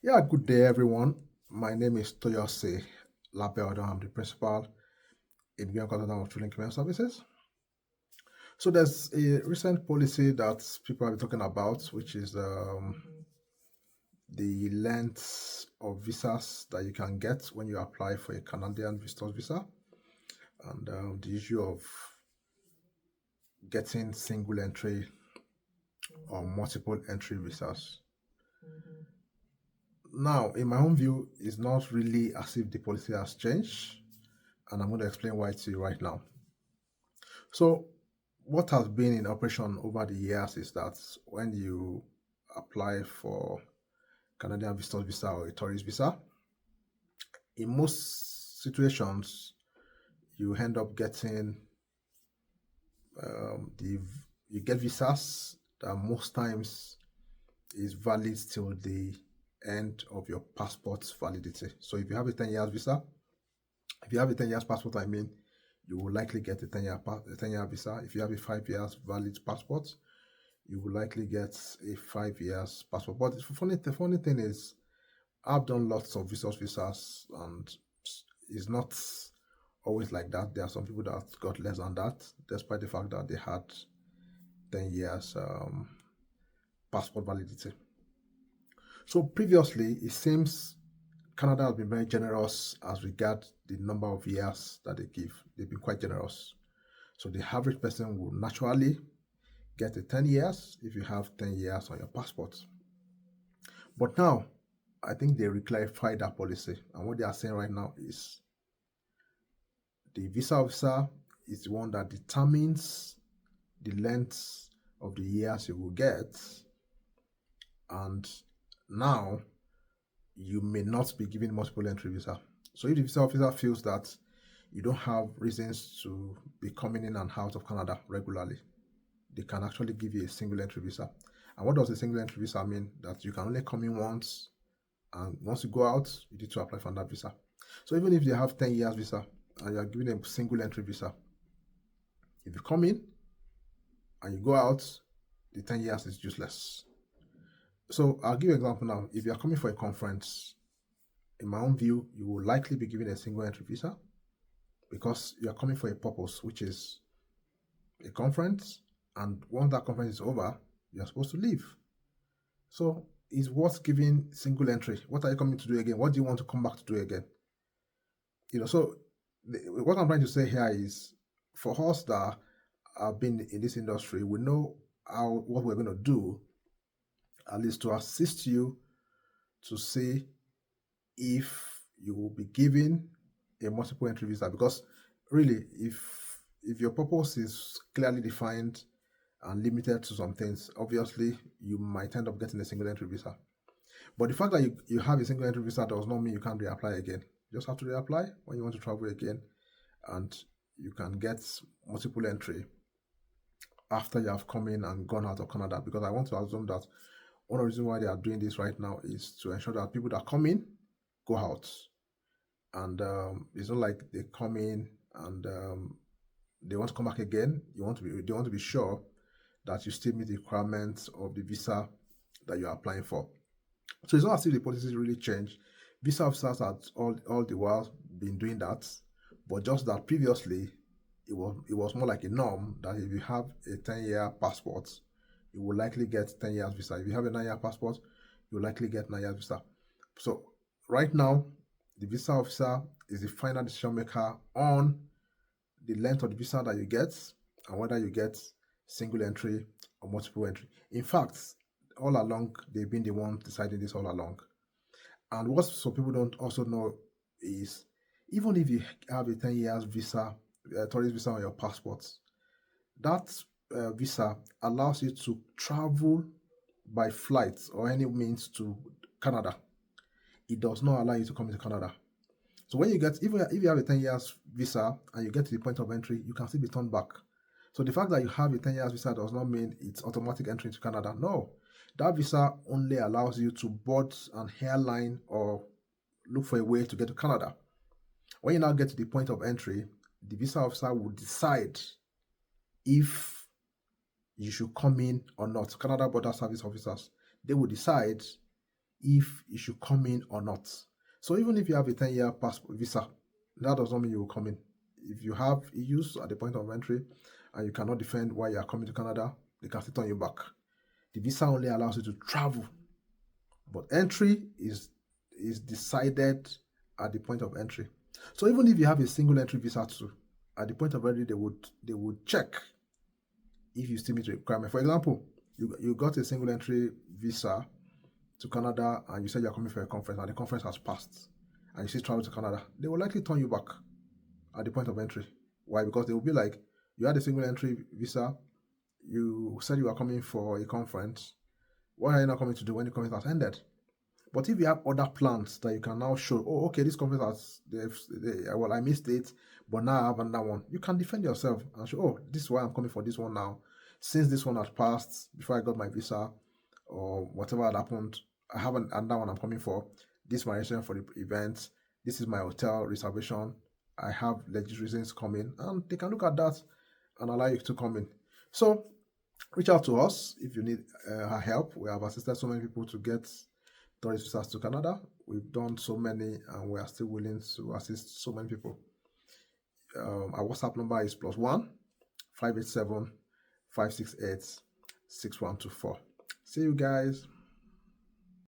Yeah, good day, everyone. My name is Toyose Labeldo. I'm the principal in Guiana Consultant of Children Care Services. So there's a recent policy that people have been talking about, which is the length of visas that you can get when you apply for a Canadian visitor visa, and the issue of getting single entry or multiple entry visas. Now, in my own view, it's not really as if the policy has changed, and I'm going to explain why to you right now. So, what has been in operation over the years is that when you apply for Canadian visitor visa or a tourist visa, in most situations, you end up getting the you get visas that most times is valid till the end of your passport's validity. So if you have a 10 years visa, if you have a 10 years passport, I mean, you will likely get a 10-year visa. If you have a 5 years valid passport, you will likely get a 5 years passport. But the funny thing is, I've done lots of visas, and it's not always like that. There are some people that got less than that, despite the fact that they had 10 years passport validity. So previously, it seems Canada has been very generous as regards the number of years that they give. They've been quite generous. So the average person will naturally get a 10 years if you have 10 years on your passport. But now, I think they reclarified that policy. And what they are saying right now is the visa officer is the one that determines the length of the years you will get. And now, you may not be given multiple entry visa. So if the visa officer feels that you don't have reasons to be coming in and out of Canada regularly, they can actually give you a single entry visa. And what does a single entry visa mean? That you can only come in once, and once you go out, you need to apply for that visa. So even if they have 10 years visa and you are given a single entry visa, if you come in and you go out, the 10 years is useless. So I'll give you an example now. If you are coming for a conference, in my own view, you will likely be given a single entry visa because you are coming for a purpose, which is a conference. And once that conference is over, you're supposed to leave. So it's worth giving single entry. What are you coming to do again? What do you want to come back to do again? So what I'm trying to say here is, for us that have been in this industry, we know what we're going to do, at least to assist you to see if you will be given a multiple entry visa. Because really, if your purpose is clearly defined and limited to some things, obviously you might end up getting a single entry visa. But the fact that you have a single entry visa does not mean you can't reapply again. You just have to reapply when you want to travel again, and you can get multiple entry after you have come in and gone out of Canada. Because I want to assume that one of the reasons why they are doing this right now is to ensure that people that come in go out. And it's not like they come in and they want to come back again. They want to be sure that you still meet the requirements of the visa that you are applying for. So it's not as if the policies really changed. Visa officers had all the while been doing that, but just that previously it was more like a norm that if you have a 10-year passport, you will likely get 10 years visa. If you have a 9-year passport, you will likely get 9 years visa. So right now, the visa officer is the final decision maker on the length of the visa that you get and whether you get single entry or multiple entry. In fact, all along, they've been the ones deciding this all along. And what some people don't also know is, even if you have a 10 years visa, tourist visa on your passport, that visa allows you to travel by flight or any means to Canada. It does not allow you to come into Canada. So when you get, even if you have a 10 years visa and you get to the point of entry, you can still be turned back. So the fact that you have a 10 years visa does not mean it's automatic entry into Canada. No, that visa only allows you to board an airline or look for a way to get to Canada. When you now get to the point of entry, the visa officer will decide if you should come in or not. Canada Border Service officers, they will decide if you should come in or not. So even if you have a 10-year passport visa, that does not mean you will come in. If you have issues at the point of entry and you cannot defend why you are coming to Canada, they can still turn you back. The visa only allows you to travel, but entry is decided at the point of entry. So even if you have a single entry visa too, at the point of entry they would check if you still meet the requirement. For example, you got a single entry visa to Canada and you said you're coming for a conference and the conference has passed and you still travel to Canada, they will likely turn you back at the point of entry. Why? Because they will be like, you had a single entry visa, you said you were coming for a conference, what are you not coming to do when the conference has ended? But if you have other plans that you can now show, oh, okay, this conference well, I missed it, but now I have another one, you can defend yourself and show, oh, this is why I'm coming for this one now. Since this one had passed before I got my visa or whatever had happened, I have another one I'm coming for. This is my reason for the event. This is my hotel reservation. I have legit reasons coming, and they can look at that and allow you to come in. So reach out to us if you need our help. We have assisted so many people to get tourist visas to Canada. We've done so many, and we are still willing to assist so many people. Our WhatsApp number is +1 587 568 6124. See you guys.